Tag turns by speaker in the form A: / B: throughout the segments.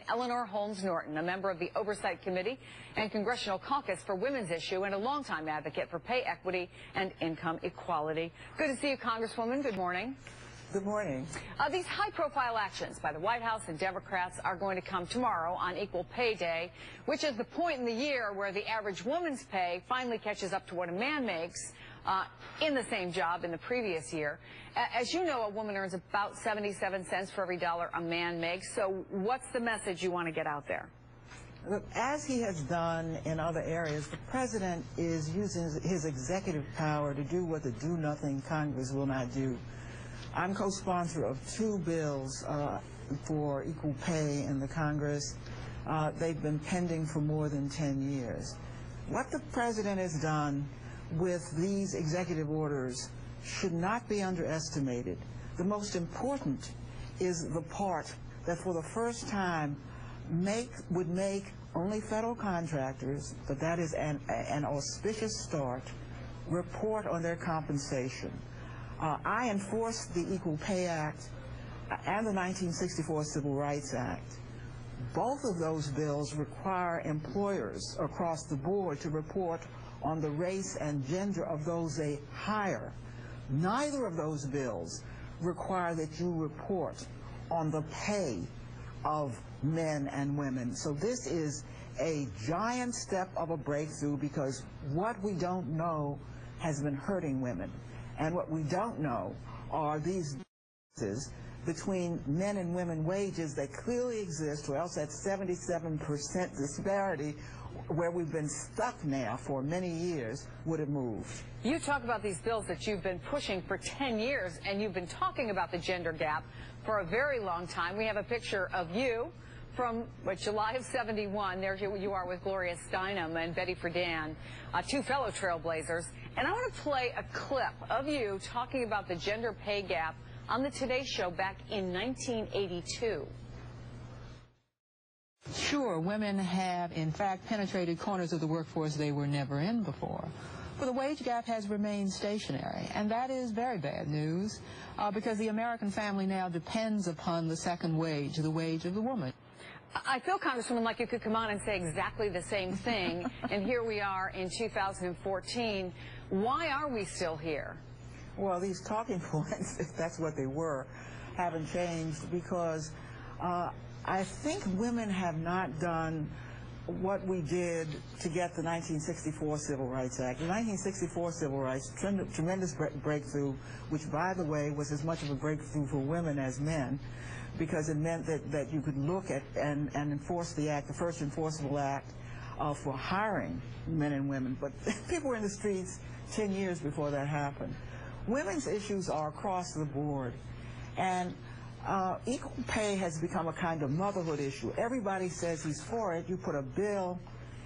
A: Eleanor Holmes Norton, a member of the Oversight Committee and Congressional Caucus for Women's Issue and a longtime advocate for pay equity and income equality. Good to see you, Congresswoman. Good morning.
B: Good morning.
A: These high-profile actions by the White House and Democrats are going to come tomorrow on Equal Pay Day, which is the point in the year where the average woman's pay finally catches up to what a man makes in the same job in the previous year. As you know, a woman earns about 77 cents for every dollar a man makes. So what's the message you want to get out there?
B: Look, as he has done in other areas, the president is using his executive power to do what the do-nothing Congress will not do. I'm co-sponsor of two bills for equal pay in the Congress. They've been pending for more than 10 years. What the president has done with these executive orders should not be underestimated. The most important is the part that for the first time would make only federal contractors, but that is an auspicious start, report on their compensation. I enforced the Equal Pay Act and the 1964 Civil Rights Act. Both of those bills require employers across the board to report on the race and gender of those they hire. Neither of those bills require that you report on the pay of men and women. So this is a giant step of a breakthrough, because what we don't know has been hurting women. And what we don't know are these differences between men and women wages that clearly exist, or else that 77% disparity where we've been stuck now for many years would have moved.
A: You talk about these bills that you've been pushing for 10 years, and you've been talking about the gender gap for a very long time. We have a picture of you from July of '71. There you are with Gloria Steinem and Betty Friedan, two fellow trailblazers. And I want to play a clip of you talking about the gender pay gap on the Today Show back in 1982.
C: Sure, women have, in fact, penetrated corners of the workforce they were never in before. But the wage gap has remained stationary, and that is very bad news, because the American family now depends upon the second wage, the wage of the woman.
A: I feel, Congresswoman, like you could come on and say exactly the same thing, and here we are in 2014. Why are we still here?
B: Well, these talking points, if that's what they were, haven't changed, because I think women have not done what we did to get the 1964 Civil Rights Act. The 1964 Civil Rights, tremendous breakthrough, which, by the way, was as much of a breakthrough for women as men, because it meant that you could look at and enforce the act, the first enforceable act for hiring men and women. But people were in the streets 10 years before that happened. Women's issues are across the board, and equal pay has become a kind of motherhood issue. Everybody says he's for it. You put a bill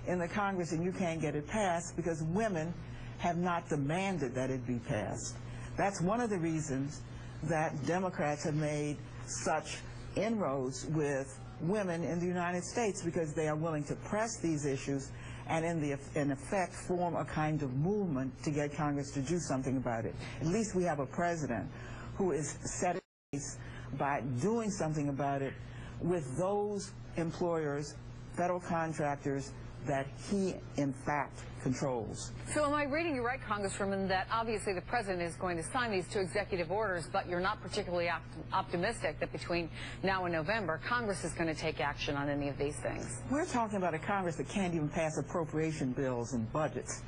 B: in the Congress and you can't get it passed because women have not demanded that it be passed. That's one of the reasons that Democrats have made such inroads with women in the United States, because they are willing to press these issues and in effect form a kind of movement to get Congress to do something about it. At least we have a president who is set in place by doing something about it with those employers, federal contractors, that he in fact controls.
A: So am I reading you right, Congresswoman, that obviously the president is going to sign these two executive orders, but you're not particularly optimistic that between now and November, Congress is going to take action on any of these things?
B: We're talking about a Congress that can't even pass appropriation bills and budgets.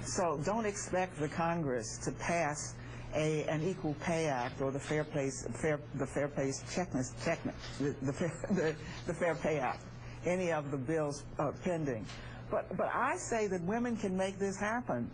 B: So don't expect the Congress to pass an Equal Pay Act or the Fair Pay Act, any of the bills pending. But I say that women can make this happen.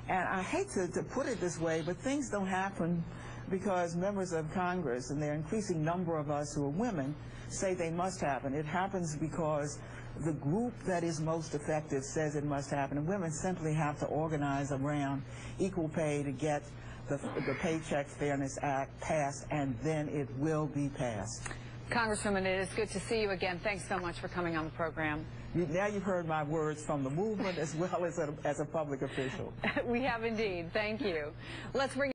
B: And I hate to put it this way, but things don't happen because members of Congress, and their increasing number of us who are women, say they must happen. It happens because the group that is most effective says it must happen. And women simply have to organize around equal pay to get the Paycheck Fairness Act passed, and then it will be passed.
A: Congresswoman, it is good to see you again. Thanks so much for coming on the program.
B: Now you've heard my words from the movement as well as a public official.
A: We have indeed. Thank you. Let's bring